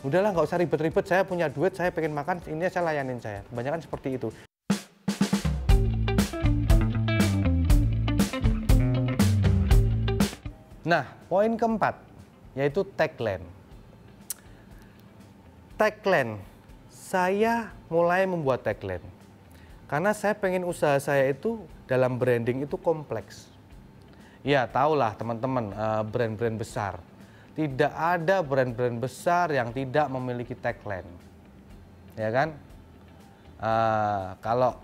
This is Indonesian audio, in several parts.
Udahlah, nggak usah ribet-ribet, saya punya duit, saya pengen makan, ini saya layanin saya. Kebanyakan seperti itu. Nah, poin keempat, yaitu tagline. Tagline, saya mulai membuat tagline. Karena saya pengen usaha saya itu dalam branding itu kompleks. Ya, tahulah teman-teman, brand-brand besar. Tidak ada brand-brand besar yang tidak memiliki tagline, ya kan? Kalau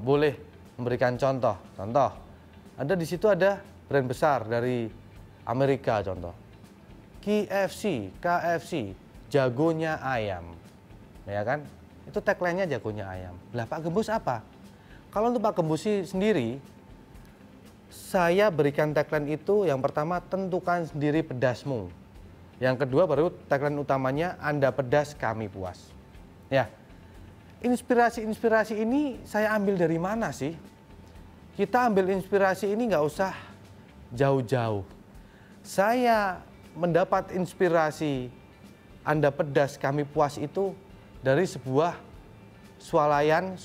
boleh memberikan contoh, ada di situ ada brand besar dari Amerika, contoh KFC, jagonya ayam, ya kan? Itu tagline-nya jagonya ayam. Lah Pak Gembus apa? Kalau untuk Pak Gembus sendiri, saya berikan tagline itu, yang pertama, tentukan sendiri pedasmu. Yang kedua baru tagline utamanya, Anda pedas, kami puas. Ya, inspirasi ini saya ambil dari mana sih? Kita ambil inspirasi ini nggak usah jauh-jauh. Saya mendapat inspirasi Anda pedas, kami puas itu dari sebuah swalayan,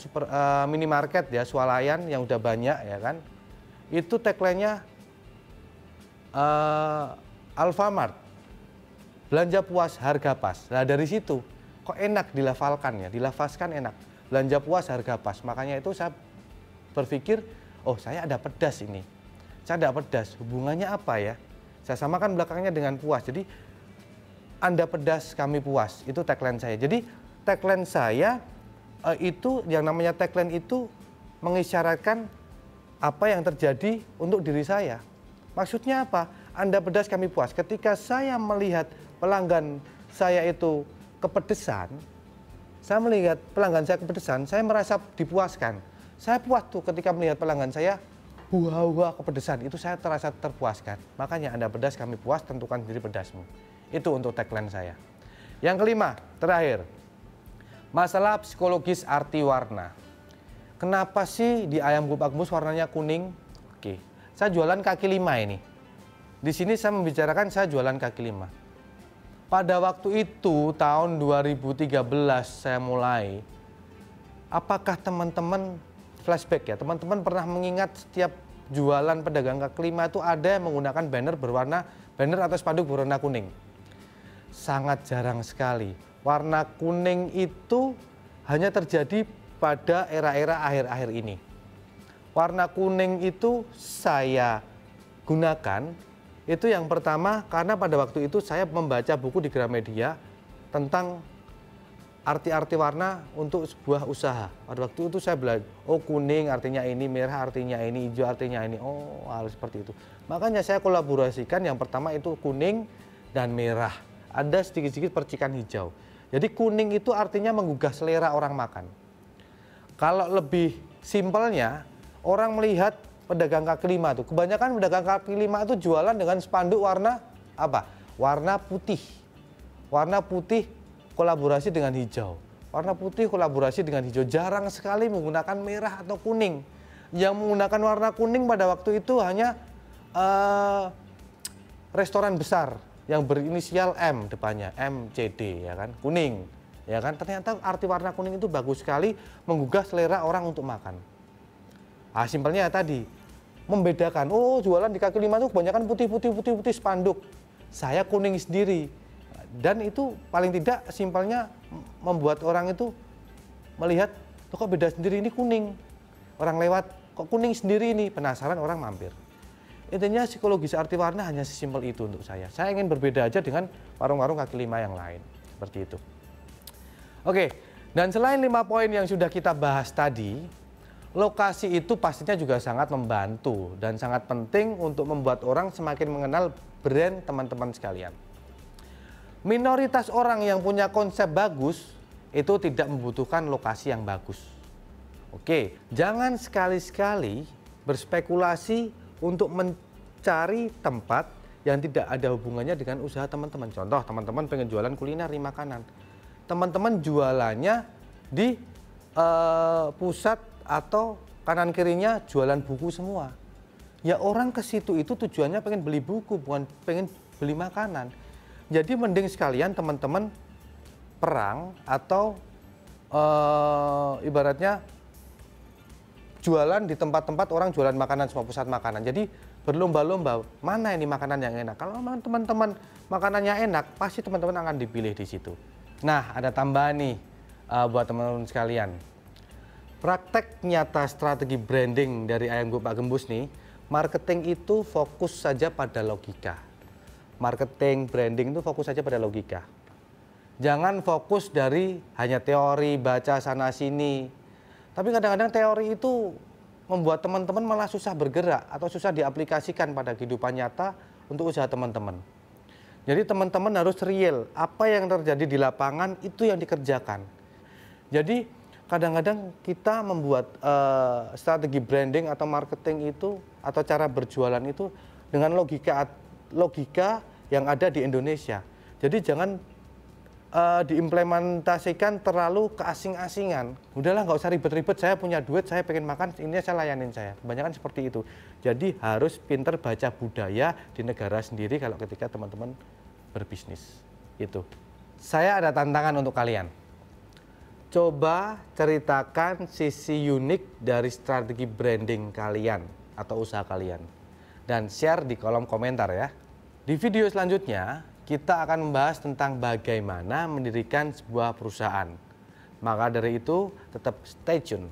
minimarket ya, swalayan yang udah banyak, ya kan? Itu tagline-nya Alfamart, belanja puas, harga pas. Nah dari situ kok enak dilafalkan ya, dilafazkan enak, belanja puas, harga pas. Makanya itu saya berpikir, oh saya ada pedas ini, saya ada pedas, hubungannya apa ya? Saya samakan belakangnya dengan puas, jadi Anda pedas, kami puas, itu tagline saya. Jadi tagline saya itu, yang namanya tagline itu mengisyaratkan apa yang terjadi untuk diri saya. Maksudnya apa? Anda pedas, kami puas. Ketika saya melihat pelanggan saya itu kepedesan, saya melihat pelanggan saya kepedesan, saya merasa dipuaskan. Saya puas tuh ketika melihat pelanggan saya wah kepedesan, itu saya terasa terpuaskan. Makanya Anda pedas, kami puas, tentukan sendiri pedasmu. Itu untuk tagline saya. Yang kelima, terakhir, masalah psikologis arti warna. Kenapa sih di ayam Pak Gembus warnanya kuning? Oke, saya jualan kaki lima ini. Di sini saya membicarakan saya jualan kaki lima. Pada waktu itu tahun 2013 saya mulai. Apakah teman-teman flashback ya? Teman-teman pernah mengingat setiap jualan pedagang kaki lima itu ada yang menggunakan banner atau spanduk berwarna kuning? Sangat jarang sekali. Warna kuning itu hanya terjadi pada era-era akhir-akhir ini. Warna kuning itu saya gunakan, itu yang pertama karena pada waktu itu saya membaca buku di Gramedia tentang arti-arti warna untuk sebuah usaha. Pada waktu itu saya belajar, oh kuning artinya ini, merah artinya ini, hijau artinya ini, oh hal seperti itu. Makanya saya kolaborasikan, yang pertama itu kuning dan merah. Ada sedikit-sedikit percikan hijau. Jadi kuning itu artinya menggugah selera orang makan. Kalau lebih simpelnya, orang melihat pedagang kaki lima itu, kebanyakan pedagang kaki lima itu jualan dengan spanduk warna apa? Warna putih. Warna putih kolaborasi dengan hijau. Warna putih kolaborasi dengan hijau. Jarang sekali menggunakan merah atau kuning. Yang menggunakan warna kuning pada waktu itu hanya restoran besar yang berinisial M depannya, MCD, ya kan, kuning. Ya kan, ternyata arti warna kuning itu bagus sekali menggugah selera orang untuk makan. Simpelnya tadi, membedakan, oh jualan di kaki lima itu kebanyakan putih spanduk. Saya kuning sendiri. Dan itu paling tidak simpelnya membuat orang itu melihat, kok beda sendiri, ini kuning. Orang lewat, kok kuning sendiri ini, penasaran orang mampir. Intinya psikologis arti warna hanya sesimpel itu untuk saya. Saya ingin berbeda aja dengan warung-warung kaki lima yang lain. Seperti itu. Oke, dan selain 5 poin yang sudah kita bahas tadi, lokasi itu pastinya juga sangat membantu dan sangat penting untuk membuat orang semakin mengenal brand teman-teman sekalian. Minoritas orang yang punya konsep bagus itu tidak membutuhkan lokasi yang bagus. Oke, jangan sekali-sekali berspekulasi untuk mencari tempat yang tidak ada hubungannya dengan usaha teman-teman. Contoh, teman-teman pengen jualan kuliner di makanan. Teman-teman jualannya di pusat atau kanan kirinya jualan buku semua. Ya orang ke situ itu tujuannya pengen beli buku, bukan pengen beli makanan. Jadi mending sekalian teman-teman perang atau ibaratnya jualan di tempat-tempat orang jualan makanan, semua pusat makanan. Jadi berlomba-lomba mana ini makanan yang enak. Kalau memang teman-teman makanannya enak, pasti teman-teman akan dipilih di situ. Nah, ada tambahan nih buat teman-teman sekalian. Praktek nyata strategi branding dari Ayam Gop Pak Gembus nih, marketing itu fokus saja pada logika. Marketing, branding itu fokus saja pada logika. Jangan fokus dari hanya teori, baca sana-sini. Tapi kadang-kadang teori itu membuat teman-teman malah susah bergerak atau susah diaplikasikan pada kehidupan nyata untuk usaha teman-teman. Jadi teman-teman harus real, apa yang terjadi di lapangan itu yang dikerjakan. Jadi kadang-kadang kita membuat strategi branding atau marketing itu atau cara berjualan itu dengan logika yang ada di Indonesia. Jadi jangan diimplementasikan terlalu keasing-asingan. Udahlah, nggak usah ribet-ribet, saya punya duit, saya pengen makan, ini saya layanin saya. Kebanyakan seperti itu. Jadi harus pinter baca budaya di negara sendiri kalau ketika teman-teman berbisnis. Itu. Saya ada tantangan untuk kalian. Coba ceritakan sisi unik dari strategi branding kalian atau usaha kalian. Dan share di kolom komentar ya. Di video selanjutnya, kita akan membahas tentang bagaimana mendirikan sebuah perusahaan. Maka dari itu, tetap stay tune.